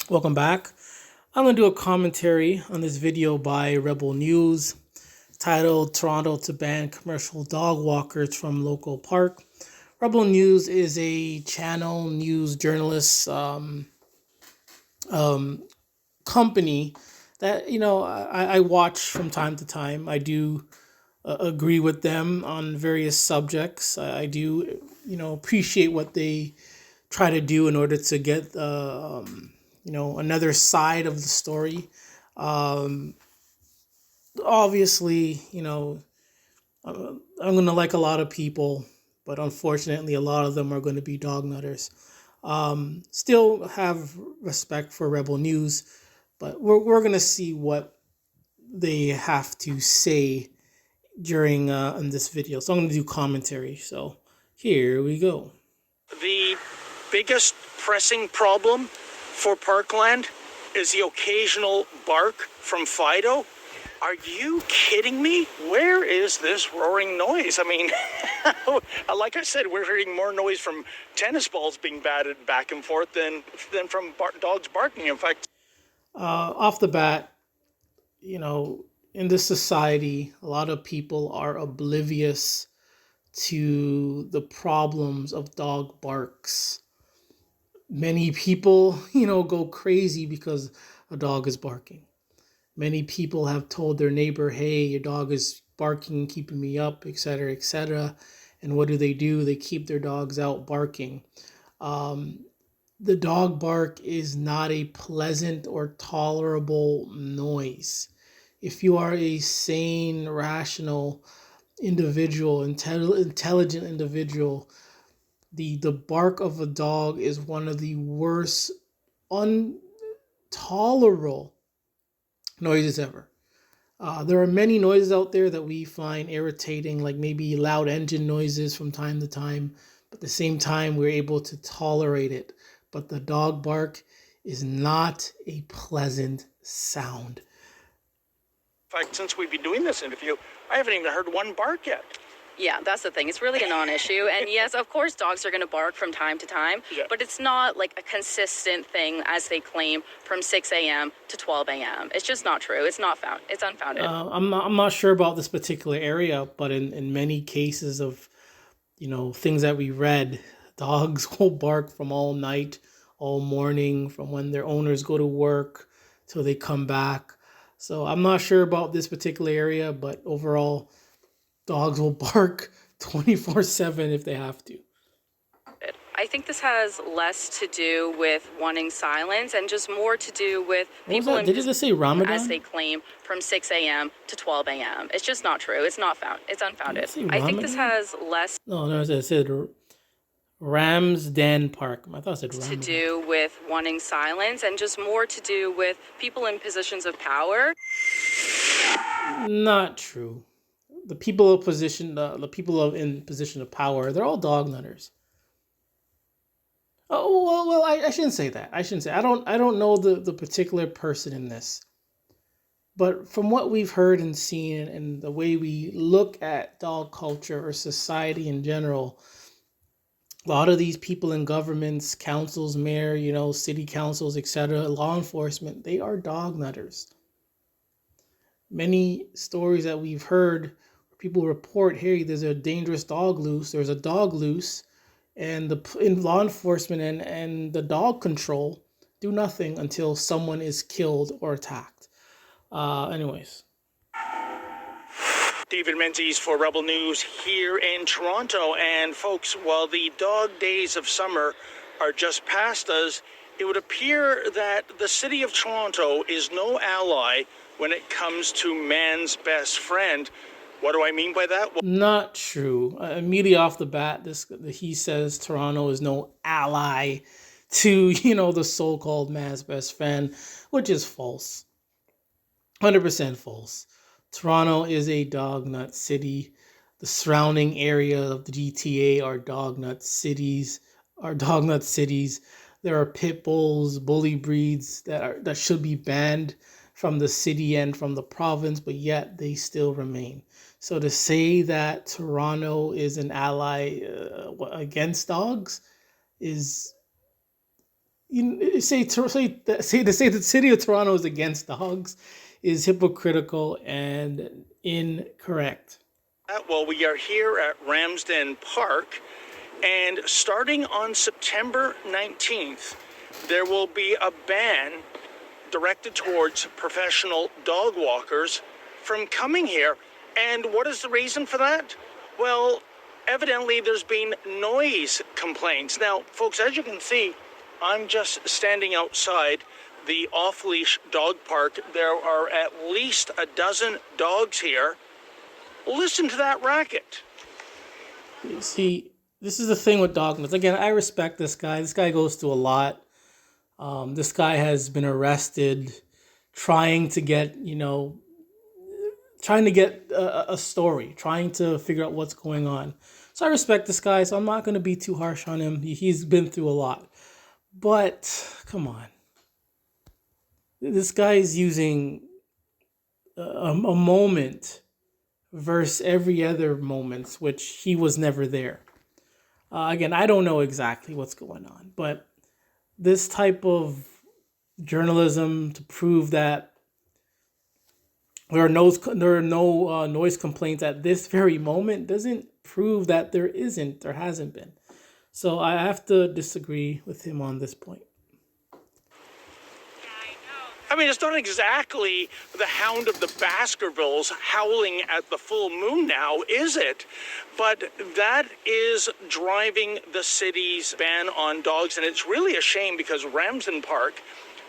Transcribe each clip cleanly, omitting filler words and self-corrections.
Welcome back. I'm going to do a commentary on this video by Rebel News titled Toronto to Ban Commercial Dog Walkers from Local Park. Rebel News is a channel news journalist company that, I watch from time to time. I do agree with them on various subjects. I do, appreciate what they try to do in order to get another side of the story. um Obviously, I'm gonna like a lot of people, but unfortunately a lot of them are going to be dog nutters. Still have respect for Rebel News, but we're gonna see what they have to say during in this video. So I'm gonna do commentary, so here we go. The biggest pressing problem for Parkland is the occasional bark from Fido. Are you kidding me? Where is this roaring noise? I mean, like I said, we're hearing more noise from tennis balls being batted back and forth than from dogs barking. In fact, off the bat, in this society, a lot of people are oblivious to the problems of dog barks. Many people, go crazy because a dog is barking. Many people have told their neighbor, hey, your dog is barking, keeping me up, etc., etc. And what do? They keep their dogs out barking. The dog bark is not a pleasant or tolerable noise. If you are a sane, rational individual, intelligent individual, the bark of a dog is one of the worst, intolerable noises ever. There are many noises out there that we find irritating, like maybe loud engine noises from time to time, but at the same time, we're able to tolerate it. But the dog bark is not a pleasant sound. In fact, since we've been doing this interview, I haven't even heard one bark yet. Yeah, that's the thing. It's really a non-issue. And yes, of course, dogs are going to bark from time to time, but it's not like a consistent thing as they claim from 6 a.m. to 12 a.m. It's just not true. It's not found. It's unfounded. I'm not sure about this particular area, but in many cases of, things that we read, dogs will bark from all night, all morning, from when their owners go to work till they come back. So I'm not sure about this particular area, but overall, dogs will bark 24/7 if they have to. I think this has less to do with wanting silence and just more to do with people in Did it just say Ramadan? As they claim from 6 a.m. to 12 a.m. It's just not true. It's not found. It's unfounded. I think this has less it said Ramsden Park. I thought it said Ramadan. To do with wanting silence and just more to do with people in positions of power. Not true. The people in position of power, they're all dog nutters. Oh well, I shouldn't say that. I don't know the particular person in this, but from what we've heard and seen, and the way we look at dog culture or society in general, a lot of these people in governments, councils, mayor, city councils, etc., law enforcement, they are dog nutters. Many stories that we've heard, people report, hey, there's a dangerous dog loose. There's a dog loose, and in law enforcement and the dog control do nothing until someone is killed or attacked. Anyways. David Menzies for Rebel News here in Toronto. And folks, while the dog days of summer are just past us, it would appear that the city of Toronto is no ally when it comes to man's best friend. What do I mean by that? Well, not true. Immediately off the bat, he says Toronto is no ally to, the so-called man's best friend, which is false. 100% false. Toronto is a dog nut city. The surrounding area of the GTA are dog nut cities. There are pit bulls, bully breeds that should be banned from the city and from the province, but yet they still remain. So to say that Toronto is an ally against dogs is you say to say the city of Toronto is against dogs is hypocritical and incorrect. Well, we are here at Ramsden Park, and starting on September 19th, there will be a ban directed towards professional dog walkers from coming here. And what is the reason for that? Well, evidently there's been noise complaints. Now, folks, as you can see, I'm just standing outside the off-leash dog park. There are at least a dozen dogs here. Listen to that racket. You see, this is the thing with dogmas. Again, I respect this guy. This guy goes through a lot. This guy has been arrested trying to get, trying to get a story, trying to figure out what's going on. So I respect this guy, so I'm not going to be too harsh on him. He's been through a lot. But, come on. This guy is using a moment versus every other moment, which he was never there. Again, I don't know exactly what's going on, but this type of journalism to prove that there are no noise complaints at this very moment doesn't prove that there hasn't been. So I have to disagree with him on this point. I mean, it's not exactly the Hound of the Baskervilles howling at the full moon now, is it? But that is driving the city's ban on dogs, and it's really a shame because Ramsden Park,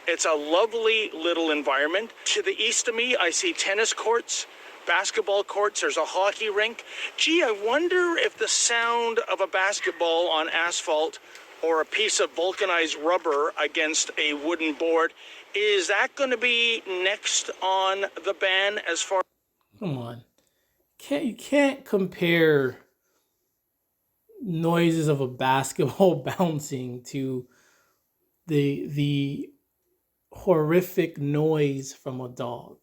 it's a lovely little environment. To the east of me, I see tennis courts, basketball courts, there's a hockey rink. Gee, I wonder if the sound of a basketball on asphalt or a piece of vulcanized rubber against a wooden board, is that going to be next on the ban as far? Come on, you can't compare noises of a basketball bouncing to the horrific noise from a dog.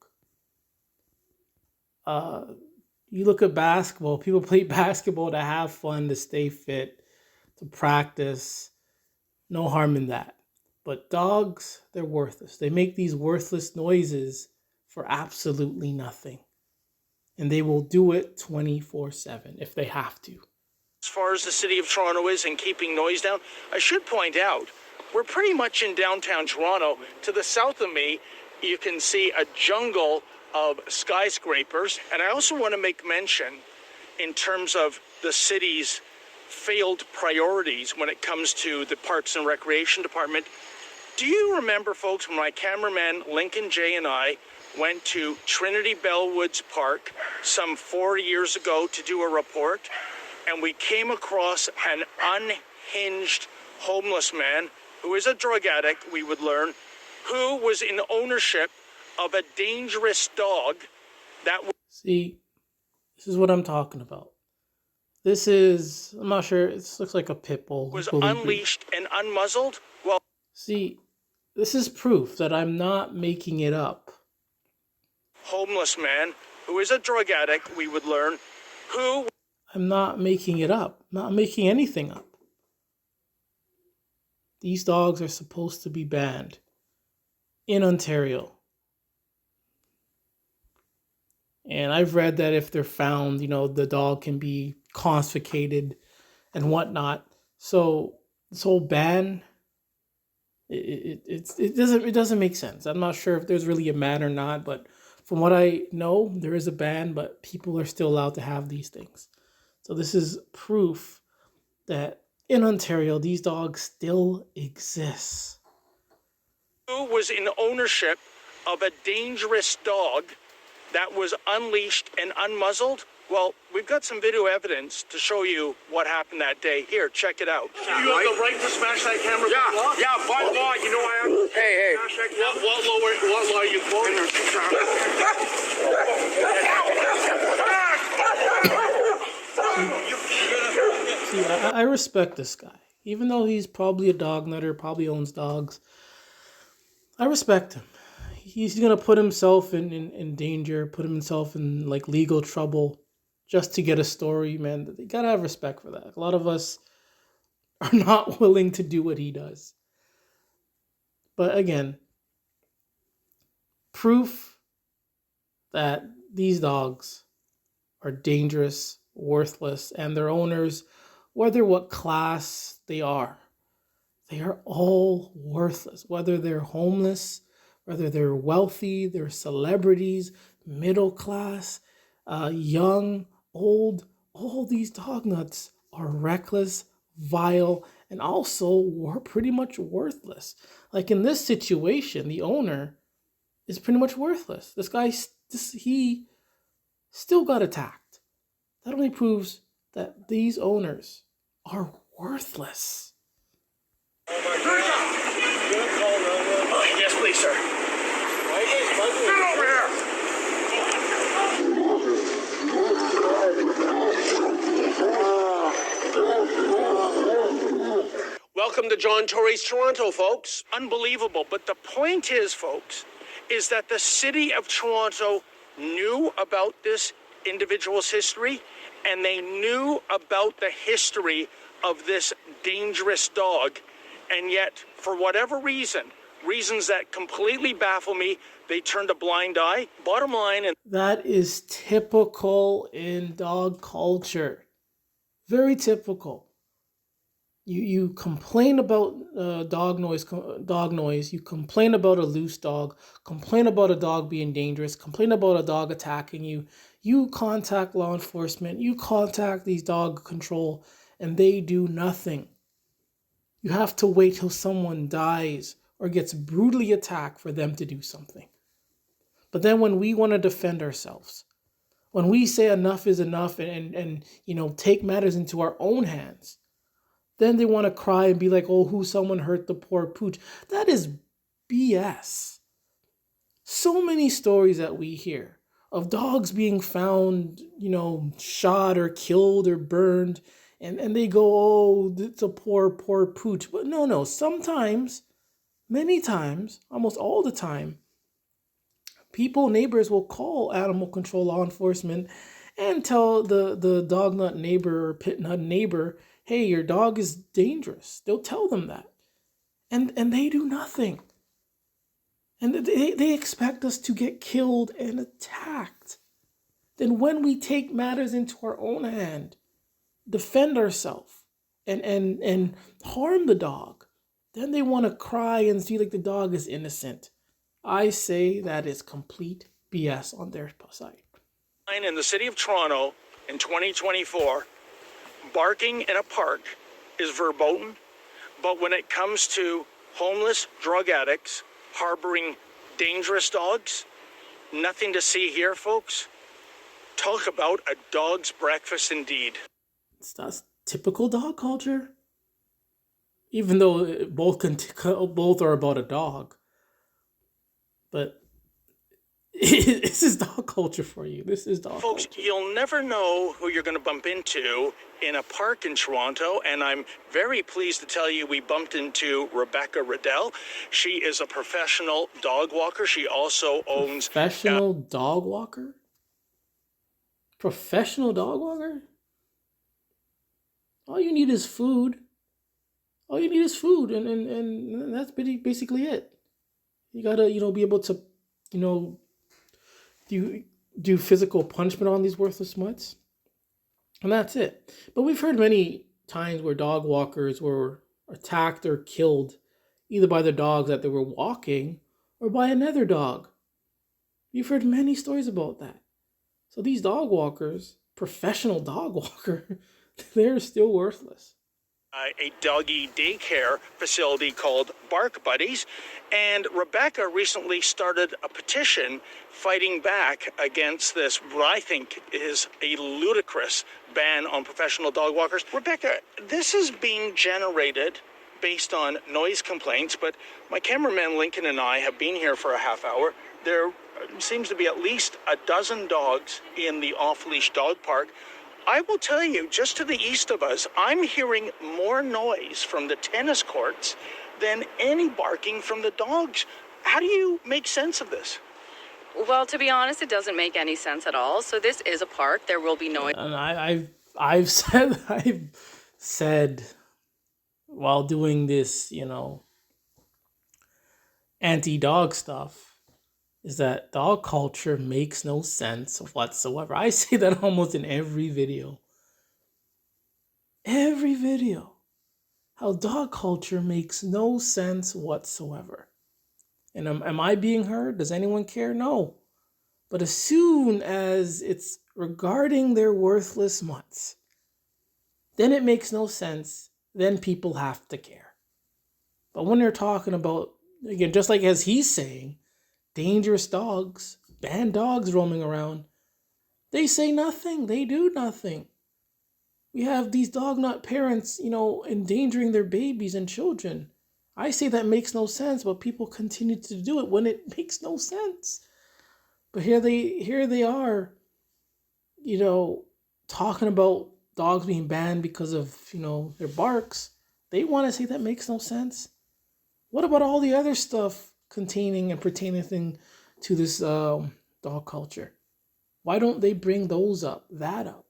You look at basketball, people play basketball to have fun, to stay fit, to practice. No harm in that. But dogs, they're worthless. They make these worthless noises for absolutely nothing. And they will do it 24/7 if they have to. As far as the city of Toronto is in keeping noise down, I should point out, we're pretty much in downtown Toronto. To the south of me, you can see a jungle of skyscrapers. And I also want to make mention in terms of the city's failed priorities when it comes to the Parks and Recreation Department. Do you remember, folks, when my cameraman Lincoln J and I went to Trinity Bellwoods Park some 4 years ago to do a report, and we came across an unhinged homeless man who is a drug addict, we would learn, who was in ownership of a dangerous dog that was... See, this is what I'm talking about. This is, I'm not sure, it looks like a pit bull. Was unleashed and unmuzzled? Well, see, this is proof that I'm not making it up. Homeless man who is a drug addict, we would learn, who... I'm not making it up. I'm not making anything up. These dogs are supposed to be banned in Ontario. And I've read that if they're found, the dog can be confiscated and whatnot. So this whole ban, it doesn't make sense. I'm not sure if there's really a ban or not, but from what I know, there is a ban, but people are still allowed to have these things. So this is proof that in Ontario, these dogs still exist. Who was in ownership of a dangerous dog that was unleashed and unmuzzled? Well, we've got some video evidence to show you what happened that day. Here, check it out. You have the right to smash that camera. Yeah, by law, you know I have. Hey. What law are you quoting? See, I respect this guy. Even though he's probably a dog nutter, probably owns dogs, I respect him. He's going to put himself in danger, put himself in legal trouble just to get a story, man. You got to have respect for that. A lot of us are not willing to do what he does. But again, proof that these dogs are dangerous, worthless, and their owners, whether what class they are all worthless. Whether they're homeless, whether they're wealthy, they're celebrities, middle class, young, old, all these dog nuts are reckless, vile, and also were pretty much worthless. Like in this situation, the owner is pretty much worthless. He still got attacked. That only proves that these owners are worthless. Yes, please, sir. Get over here. Welcome to John Tory's Toronto, folks. Unbelievable. But the point is, folks, is that the city of Toronto knew about this individual's history, and they knew about the history of this dangerous dog. And yet, for whatever reasons that completely baffle me, they turned a blind eye. Bottom line, and That is typical in dog culture. Very typical. You complain about dog noise. You complain about a loose dog. Complain about a dog being dangerous. Complain about a dog attacking you. You contact law enforcement. You contact these dog control, and they do nothing. You have to wait till someone dies or gets brutally attacked for them to do something. But then when we want to defend ourselves, when we say enough is enough and take matters into our own hands, then they want to cry and be like, oh, someone hurt the poor pooch. That is BS. So many stories that we hear of dogs being found, shot or killed or burned, and they go, oh, it's a poor pooch. But no, sometimes, many times, almost all the time, neighbors will call animal control law enforcement and tell the dog nut neighbor or pit nut neighbor, hey, your dog is dangerous. They'll tell them that. And they do nothing. And they expect us to get killed and attacked. Then when we take matters into our own hand, defend ourselves and harm the dog, then they want to cry and see like the dog is innocent. I say that is complete BS on their side. in the city of Toronto in 2024, barking in a park is verboten, but when it comes to homeless drug addicts harboring dangerous dogs, nothing to see here, folks. Talk about a dog's breakfast indeed. That's typical dog culture. Even though both are about a dog, but this is dog culture for you. This is dog Folks, culture. you'll never know who you're going to bump into in a park in Toronto, and I'm very pleased to tell you we bumped into Rebecca Riddell. She is a professional dog walker. She also owns... Professional dog walker? Professional dog walker? All you need is food. All you need is food, and that's basically it. You gotta, be able to, do physical punishment on these worthless mutts, and that's it. But we've heard many times where dog walkers were attacked or killed, either by the dogs that they were walking or by another dog. You've heard many stories about that. So these dog walkers, professional dog walker, they're still worthless. A doggy daycare facility called Bark Buddies. And Rebecca recently started a petition fighting back against this, what I think is a ludicrous ban on professional dog walkers. Rebecca, this is being generated based on noise complaints, but my cameraman Lincoln and I have been here for a half hour. There seems to be at least a dozen dogs in the off-leash dog park. I will tell you, just to the east of us, I'm hearing more noise from the tennis courts than any barking from the dogs. How do you make sense of this? Well, to be honest, it doesn't make any sense at all. So this is a park. There will be noise. And I've said while doing this, anti-dog stuff is that dog culture makes no sense whatsoever. I say that almost in every video. Every video. How dog culture makes no sense whatsoever. And am I being heard? Does anyone care? No. But as soon as it's regarding their worthless mutts, then it makes no sense. Then people have to care. But when they're talking about, again, just like as he's saying, dangerous dogs, banned dogs roaming around, they say nothing. They do nothing. We have these dog nut parents, endangering their babies and children. I say that makes no sense, but people continue to do it when it makes no sense. But here they are, talking about dogs being banned because of, their barks. They want to say that makes no sense. What about all the other stuff containing and pertaining to this dog culture? Why don't they bring that up?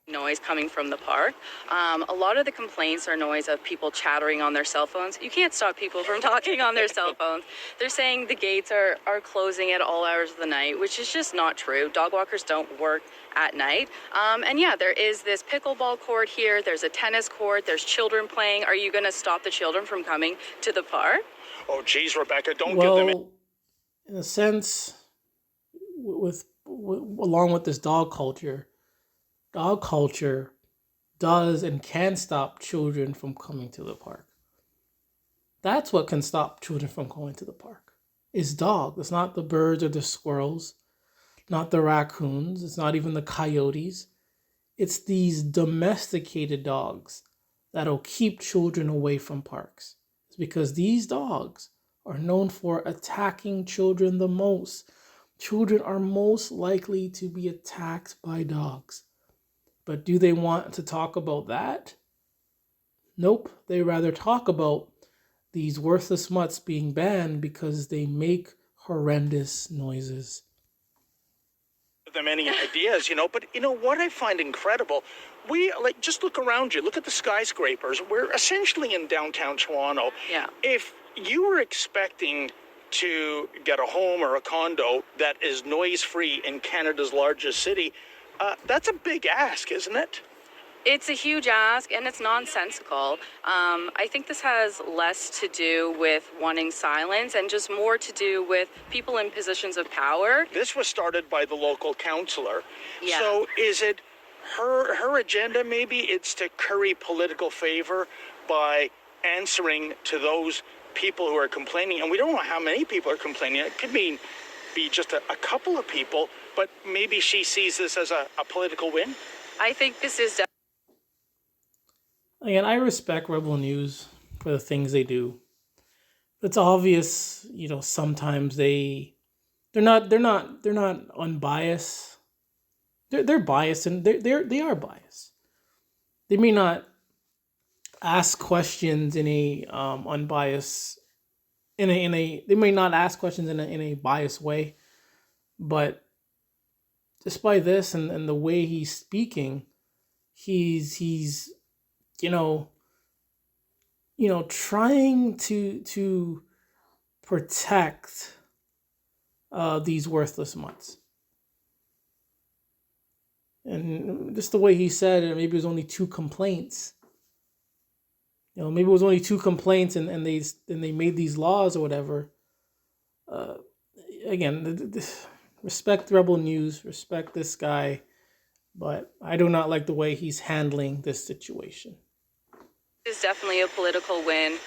Noise coming from the park. A lot of the complaints are noise of people chattering on their cell phones. You can't stop people from talking on their cell phones. They're saying the gates are closing at all hours of the night, which is just not true. Dog walkers don't work at night. And yeah, there is this pickleball court here. There's a tennis court. There's children playing. Are you going to stop the children from coming to the park? Oh, geez, Rebecca, don't give them... Well, in a sense, along with this dog culture does and can stop children from coming to the park. That's what can stop children from going to the park. It's dogs. It's not the birds or the squirrels, not the raccoons. It's not even the coyotes. It's these domesticated dogs that'll keep children away from parks. It's because these dogs are known for attacking children the most. Children are most likely to be attacked by dogs. But do they want to talk about that? Nope. They rather talk about these worthless mutts being banned because they make horrendous noises. Them any ideas, but what I find incredible, just look around you, look at the skyscrapers. We're essentially in downtown Toronto. Yeah. If you were expecting to get a home or a condo that is noise-free in Canada's largest city, that's a big ask, isn't it? It's a huge ask, and it's nonsensical. I think this has less to do with wanting silence and just more to do with people in positions of power. This was started by the local councillor. Yeah. So is it her agenda? Maybe it's to curry political favor by answering to those people who are complaining. And we don't know how many people are complaining. It could be just a couple of people, but maybe she sees this as a political win. I think this is... Again, I respect Rebel News for the things they do. It's obvious, sometimes they're not unbiased. They're biased, and they are biased. They may not ask questions in a unbiased they may not ask questions in a biased way, but despite this and the way he's speaking, he's trying to protect these worthless mutts. And just the way he said it, maybe it was only 2 complaints. Maybe it was only 2 complaints, and they made these laws or whatever. Again, respect Rebel News, respect this guy, but I do not like the way he's handling this situation. Is definitely a political win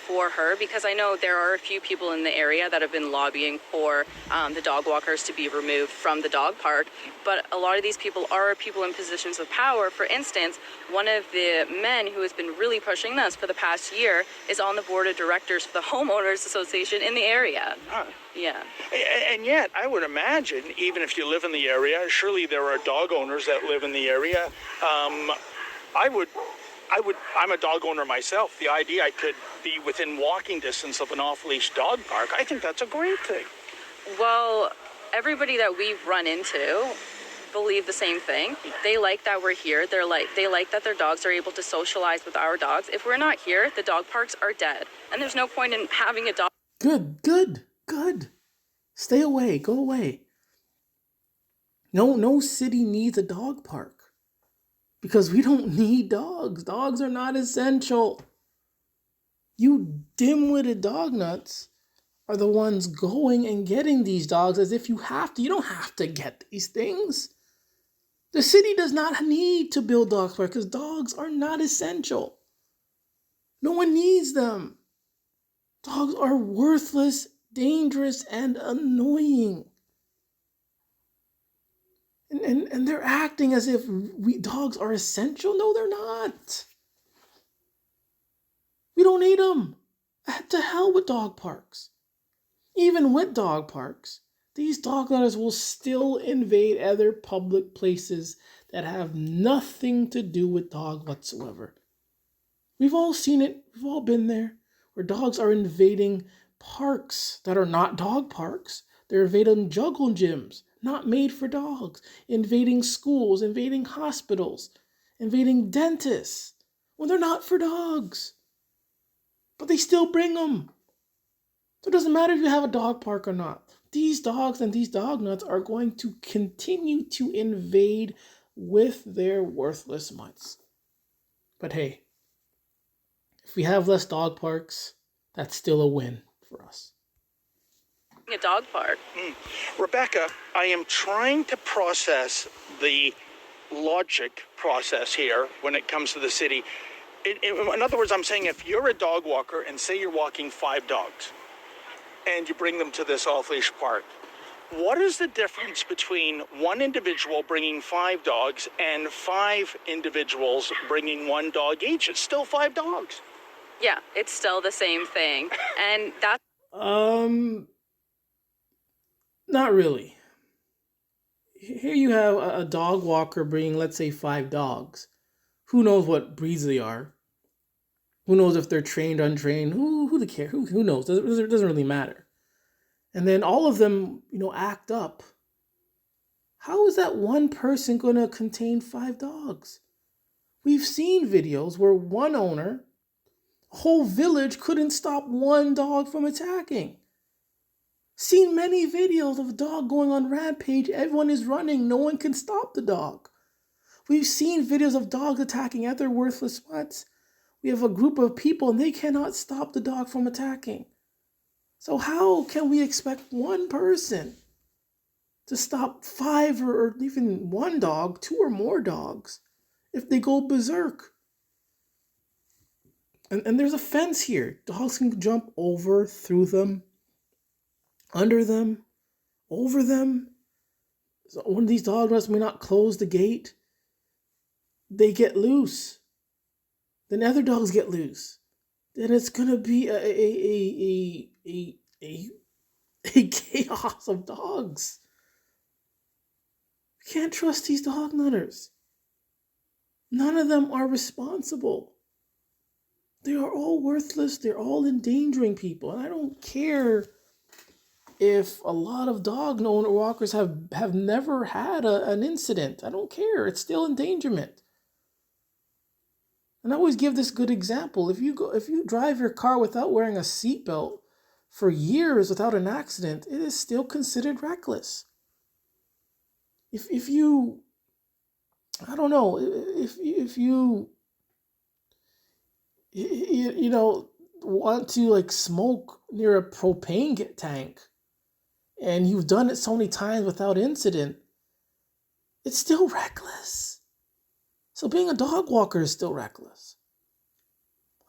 for her, because I know there are a few people in the area that have been lobbying for the dog walkers to be removed from the dog park. But a lot of these people are people in positions of power. For instance, one of the men who has been really pushing this for the past year is on the board of directors for the homeowners association in the area. Huh. Yeah. And yet, I would imagine, even if you live in the area, surely there are dog owners that live in the area. I'm a dog owner myself. The idea I could be within walking distance of an off-leash dog park, I think that's a great thing. Well, everybody that we've run into believe the same thing. They like that we're here. They like that their dogs are able to socialize with our dogs. If we're not here, the dog parks are dead. And there's no point in having a dog. Good. Stay away. Go away. No city needs a dog park because we don't need dogs. Dogs are not essential. You dim-witted dog nuts are the ones going and getting these dogs as if you have to. You don't have to get these things. The city does not need to build dog parks because dogs are not essential. No one needs them. Dogs are worthless, dangerous, and annoying. And they're acting as if dogs are essential. No, they're not. We don't need them. To hell with dog parks. Even with dog parks, these dog owners will still invade other public places that have nothing to do with dog whatsoever. We've all seen it. We've all been there, where dogs are invading parks that are not dog parks. They're invading jungle gyms, not made for dogs, invading schools, invading hospitals, invading dentists, when they're not for dogs. But they still bring them. So it doesn't matter if you have a dog park or not. These dogs and these dog nuts are going to continue to invade with their worthless mutts. But hey, if we have less dog parks, that's still a win for us. A dog park. Rebecca, I am trying to process the logic process here when it comes to the city. In other words, I'm saying if you're a dog walker and say you're walking 5 dogs and you bring them to this off-leash park, what is the difference between one individual bringing 5 dogs and 5 individuals bringing 1 dog each? It's still 5 dogs. Yeah, it's still the same thing. And that's Not really. Here you have a dog walker bringing, let's say, 5 dogs. Who knows what breeds they are? Who knows if they're trained, untrained? Who care? Who knows? It doesn't really matter. And then all of them, act up. How is that one person going to contain 5 dogs? We've seen videos where one owner, a whole village couldn't stop one dog from attacking. Seen many videos of a dog going on rampage. Everyone is running. No one can stop the dog. We've seen videos of dogs attacking other worthless mutts. We have a group of people and they cannot stop the dog from attacking. So how can we expect one person to stop 5 or even 1 dog, 2 or more dogs, if they go berserk? And there's a fence here. Dogs can jump over, through them, under them, over them. So when these dog runs may not close the gate, they get loose. Then other dogs get loose. Then it's gonna be a chaos of dogs. We can't trust these dog nutters. None of them are responsible. They are all worthless. They're all endangering people. And I don't care if a lot of dog owner walkers have never had an incident. I don't care. It's still endangerment. And I always give this good example. If you drive your car without wearing a seatbelt for years without an accident, it is still considered reckless. If you, I don't know, if you want to smoke near a propane tank and you've done it so many times without incident, it's still reckless. So being a dog walker is still reckless.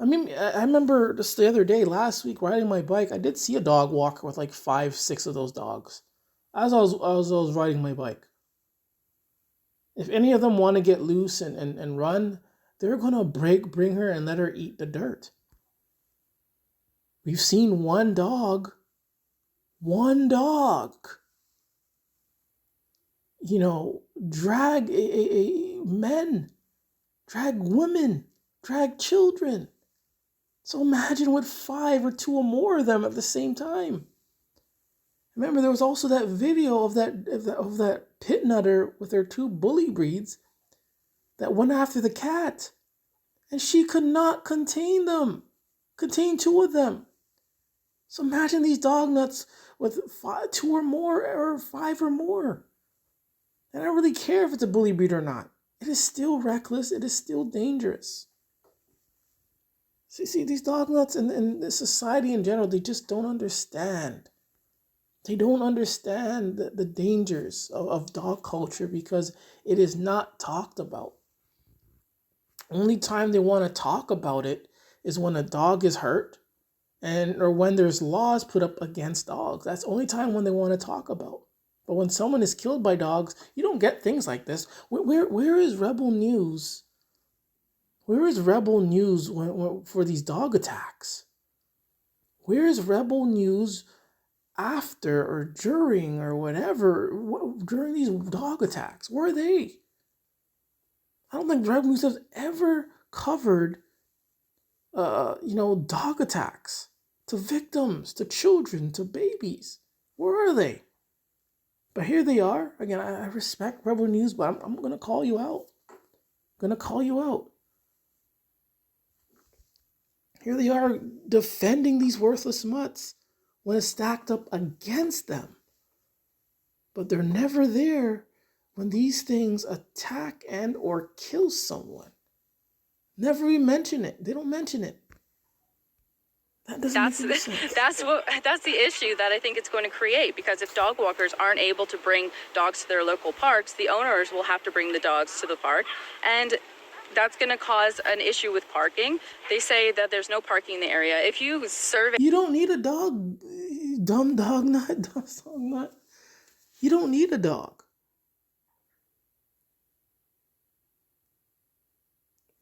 I mean, I remember just the other day, last week, riding my bike, I did see a dog walker with 5, 6 of those dogs as I was riding my bike. If any of them want to get loose and run, they're going to bring her and let her eat the dirt. We've seen one dog, drag men, drag women, drag children. So imagine with 5 or 2 or more of them at the same time. Remember, there was also that video of that pit nutter with her two bully breeds that went after the cat, and she could not contain two of them. So imagine these dog nuts with two or more, or five or more. And I don't really care if it's a bully breed or not. It is still reckless. It is still dangerous. See, these dog nuts and the society in general, they just don't understand. They don't understand the dangers of dog culture because it is not talked about. Only time they want to talk about it is when a dog is hurt or when there's laws put up against dogs. That's the only time when they want to talk about. But when someone is killed by dogs, you don't get things like this. Where is Rebel News? Where is Rebel News for these dog attacks? Where is Rebel News after or during or whatever during these dog attacks? Where are they? I don't think Rebel News has ever covered, dog attacks to victims, to children, to babies. Where are they? But here they are. Again, I respect Rebel News, but I'm going to call you out. Here they are defending these worthless mutts when it's stacked up against them. But they're never there when these things attack and or kill someone. Never even mention it. They don't mention it. That doesn't make any sense. That's the issue that I think it's going to create, because if dog walkers aren't able to bring dogs to their local parks, the owners will have to bring the dogs to the park, and that's going to cause an issue with parking. They say that there's no parking in the area. If you survey... You don't need a dog, dumb dog nut. You don't need a dog.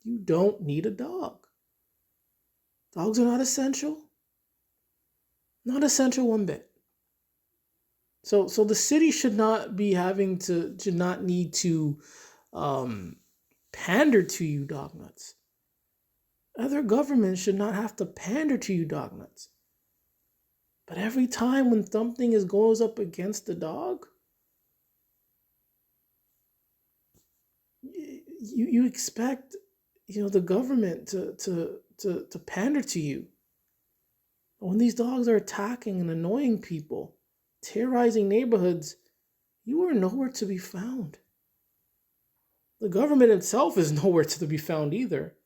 You don't need a dog. Dogs are not essential. Not essential one bit. So the city should not need to pander to you dog nuts. Other governments should not have to pander to you dog nuts. But every time when something goes up against the dog, you expect the government to pander to you. When these dogs are attacking and annoying people, terrorizing neighborhoods, you are nowhere to be found. The government itself is nowhere to be found either.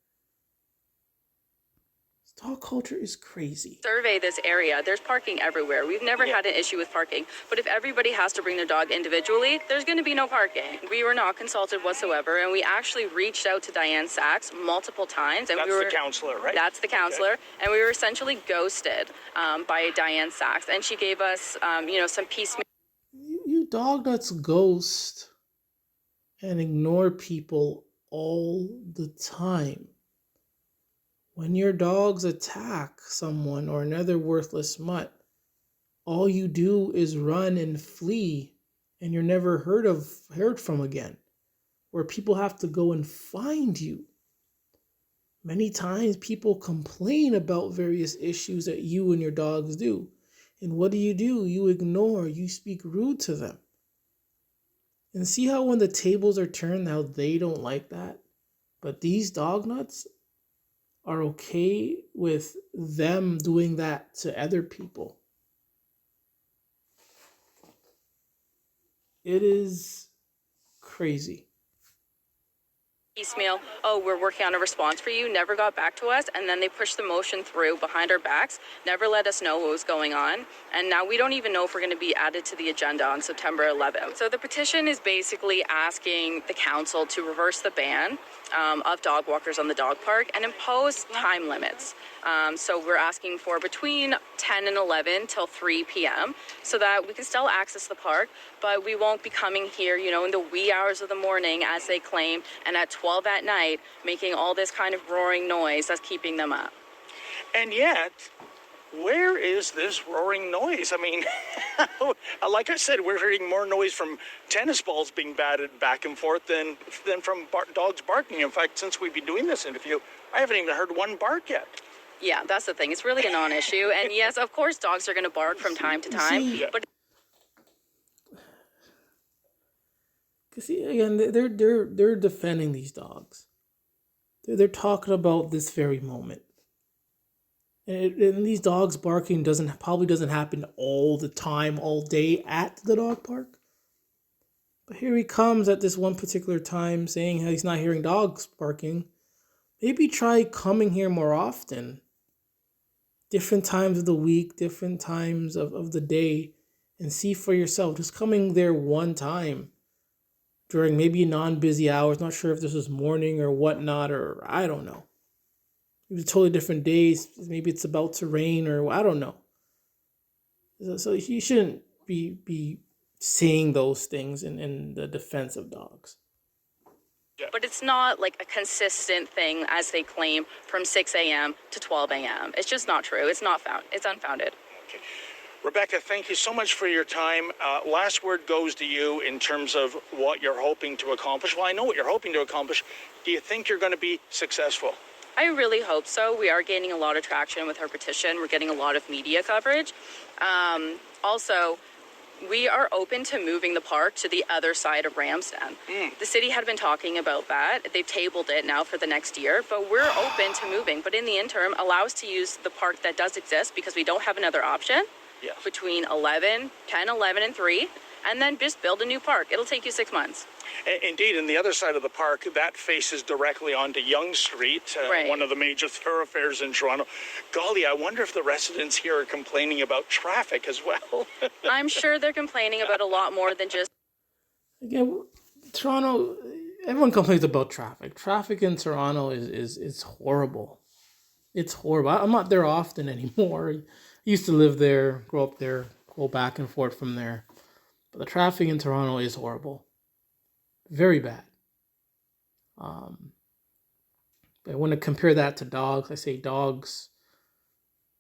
Dog culture is crazy. Survey this area. There's parking everywhere. We've never had an issue with parking. But if everybody has to bring their dog individually, there's going to be no parking. We were not consulted whatsoever, and we actually reached out to Diane Sachs multiple times. And That's the counselor, right? That's the counselor. Okay. And we were essentially ghosted by Diane Sachs. And she gave us, some piecemeal... You dog nuts ghost and ignore people all the time. When your dogs attack someone or another worthless mutt, all you do is run and flee, and you're never heard from again, where people have to go and find you. Many times people complain about various issues that you and your dogs do. And what do? You ignore, you speak rude to them. And see how when the tables are turned, how they don't like that? But these dog nuts are okay with them doing that to other people. It is crazy. Piecemeal, we're working on a response for you, never got back to us, and then they pushed the motion through behind our backs, never let us know what was going on, and now we don't even know if we're going to be added to the agenda on September 11th. So the petition is basically asking the council to reverse the ban of dog walkers on the dog park and impose time limits. So we're asking for between 10 and 11 till 3 p.m. so that we can still access the park, but we won't be coming here, in the wee hours of the morning, as they claim, and at 12 at night, making all this kind of roaring noise that's keeping them up. And yet, where is this roaring noise? I mean, like I said, we're hearing more noise from tennis balls being batted back and forth than from dogs barking. In fact, since we've been doing this interview, I haven't even heard one bark yet. Yeah, that's the thing. It's really a non-issue. And yes, of course, dogs are going to bark from time to time. See, but see, again, they're defending these dogs. They're talking about this very moment. And these dogs barking probably doesn't happen all the time, all day at the dog park. But here he comes at this one particular time saying how he's not hearing dogs barking. Maybe try coming here more often. Different times of the week, different times of the day, and see for yourself. Just coming there one time during maybe non-busy hours. Not sure if this was morning or whatnot, or I don't know. It was totally different days. Maybe it's about to rain, or I don't know. So you shouldn't be saying those things in the defense of dogs. But it's not like a consistent thing as they claim from 6 a.m. to 12 a.m. It's just not true. It's not found. It's unfounded. Okay. Rebecca, thank you so much for your time. Last word goes to you in terms of what you're hoping to accomplish. Well, I know what you're hoping to accomplish. Do you think you're going to be successful? I really hope so. We are gaining a lot of traction with our petition. We're getting a lot of media coverage. Also, we are open to moving the park to the other side of Ramsden. The city had been talking about that. They've tabled it now for the next year, but we're open to moving. But in the interim, allow us to use the park that does exist because we don't have another option between 10, 11, and 3, and then just build a new park. It'll take you 6 months. Indeed, and the other side of the park, that faces directly onto Yonge Street, one of the major thoroughfares in Toronto. Golly, I wonder if the residents here are complaining about traffic as well. I'm sure they're complaining about a lot more than just... Again, Toronto, everyone complains about traffic. Traffic in Toronto is horrible. It's horrible. I'm not there often anymore. I used to live there, grow up there, go back and forth from there. But the traffic in Toronto is horrible. Very bad. But I want to compare that to dogs. I say dogs,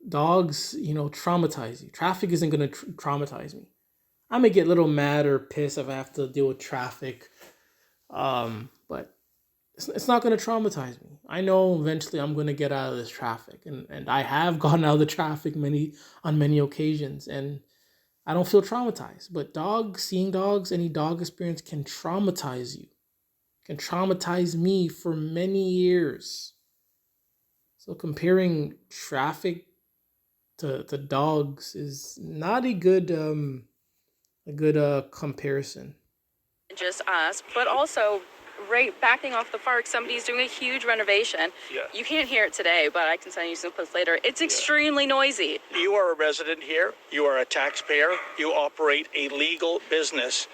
traumatize you. Traffic isn't going to traumatize me. I may get a little mad or pissed if I have to deal with traffic. But it's not going to traumatize me. I know eventually I'm going to get out of this traffic. And I have gotten out of the traffic on many occasions. And I don't feel traumatized. But seeing dogs, any dog experience can traumatize you. Can traumatize me for many years. So comparing traffic to dogs is not a good comparison. Just us, but also right backing off the park, somebody's doing a huge renovation. You can't hear it today, but I can send you some clips later. It's extremely noisy. You are a resident here. You are a taxpayer. You operate a legal business.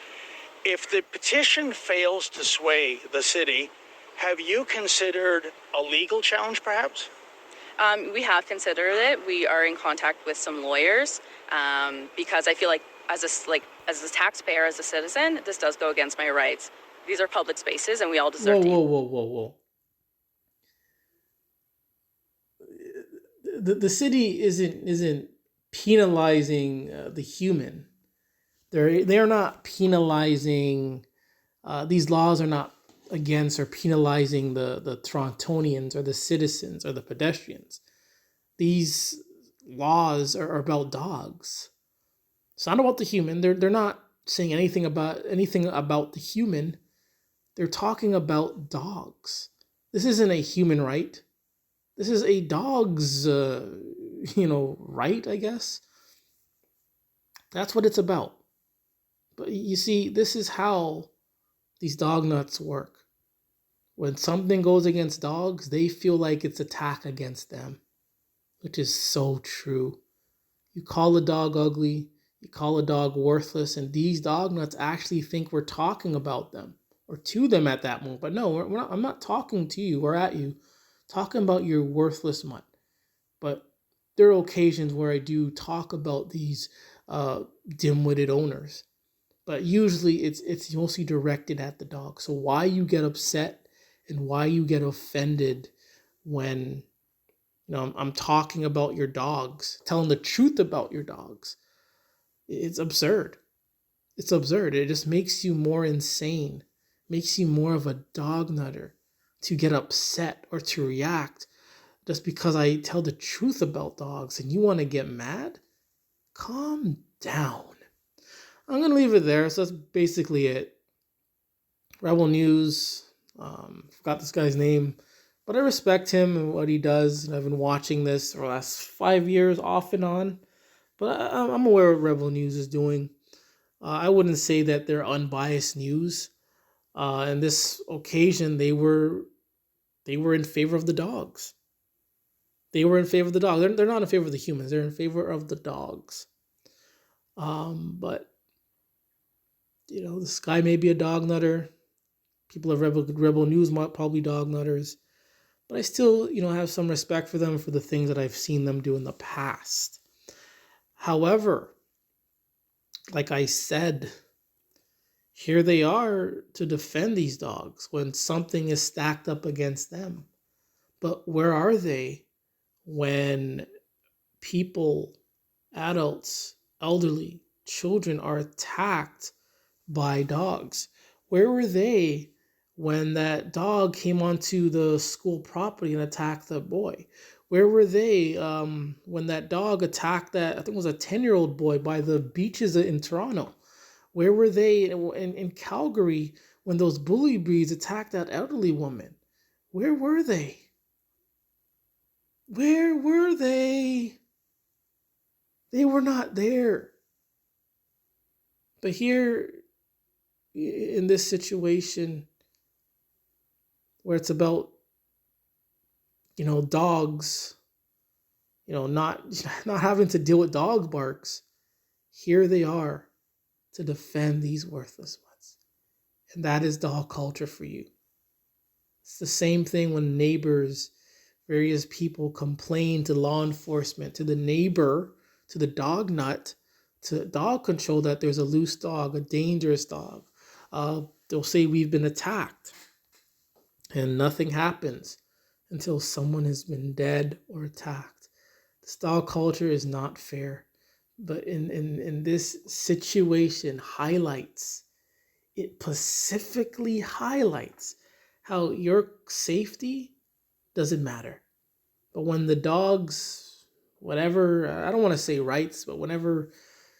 If the petition fails to sway the city, have you considered a legal challenge, perhaps? We have considered it. We are in contact with some lawyers because I feel like as a taxpayer, as a citizen, this does go against my rights. These are public spaces, and we all deserve. Whoa! The city isn't penalizing the human. They're not penalizing. These laws are not against or penalizing the Torontonians or the citizens or the pedestrians. These laws are about dogs. It's not about the human. They're not saying anything about the human. They're talking about dogs. This isn't a human right. This is a dog's, right, I guess. That's what it's about. But you see, this is how these dog nuts work. When something goes against dogs, they feel like it's attack against them, which is so true. You call a dog ugly, you call a dog worthless, and these dog nuts actually think we're talking about them or to them at that moment. But no, we're not, I'm not talking to you or at you, talking about your worthless mutt. But there are occasions where I do talk about these dim-witted owners. But usually it's mostly directed at the dog. So why you get upset and why you get offended when I'm talking about your dogs, telling the truth about your dogs. It's absurd. It's absurd. It just makes you more insane, makes you more of a dog nutter to get upset or to react just because I tell the truth about dogs and you want to get mad? Calm down. I'm going to leave it there. So that's basically it. Rebel News. Forgot this guy's name, but I respect him and what he does. And I've been watching this for the last 5 years off and on. But I'm aware what Rebel News is doing. I wouldn't say that they're unbiased news. In this occasion, they were in favor of the dogs. They were in favor of the dogs. They're not in favor of the humans. They're in favor of the dogs. But this guy may be a dog nutter. People of Rebel News might probably dog nutters. But I still, have some respect for them for the things that I've seen them do in the past. However, like I said, here they are to defend these dogs when something is stacked up against them. But where are they when people, adults, elderly, children are attacked by dogs? Where were they when that dog came onto the school property and attacked the boy? Where were they when that dog attacked that, I think it was a 10-year-old boy by the beaches in Toronto? Where were they in Calgary when those bully breeds attacked that elderly woman? Where were they? Where were they? They were not there. But here, in this situation, where it's about, dogs, not not having to deal with dog barks, here they are to defend these worthless ones. And that is dog culture for you. It's the same thing when neighbors, various people complain to law enforcement, to the neighbor, to the dog nut, to dog control that there's a loose dog, a dangerous dog. They'll say we've been attacked, and nothing happens until someone has been dead or attacked. This dog culture is not fair, but in this situation it specifically highlights how your safety doesn't matter. But when the dogs, whatever, I don't want to say rights, but whenever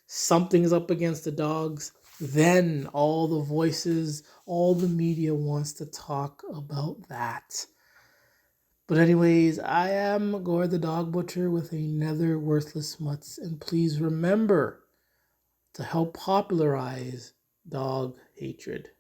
something's up against the dogs, then all the voices, all the media wants to talk about that. But anyways, I am Gore the Dog Butcher with another Worthless Mutts. And please remember to help popularize dog hatred.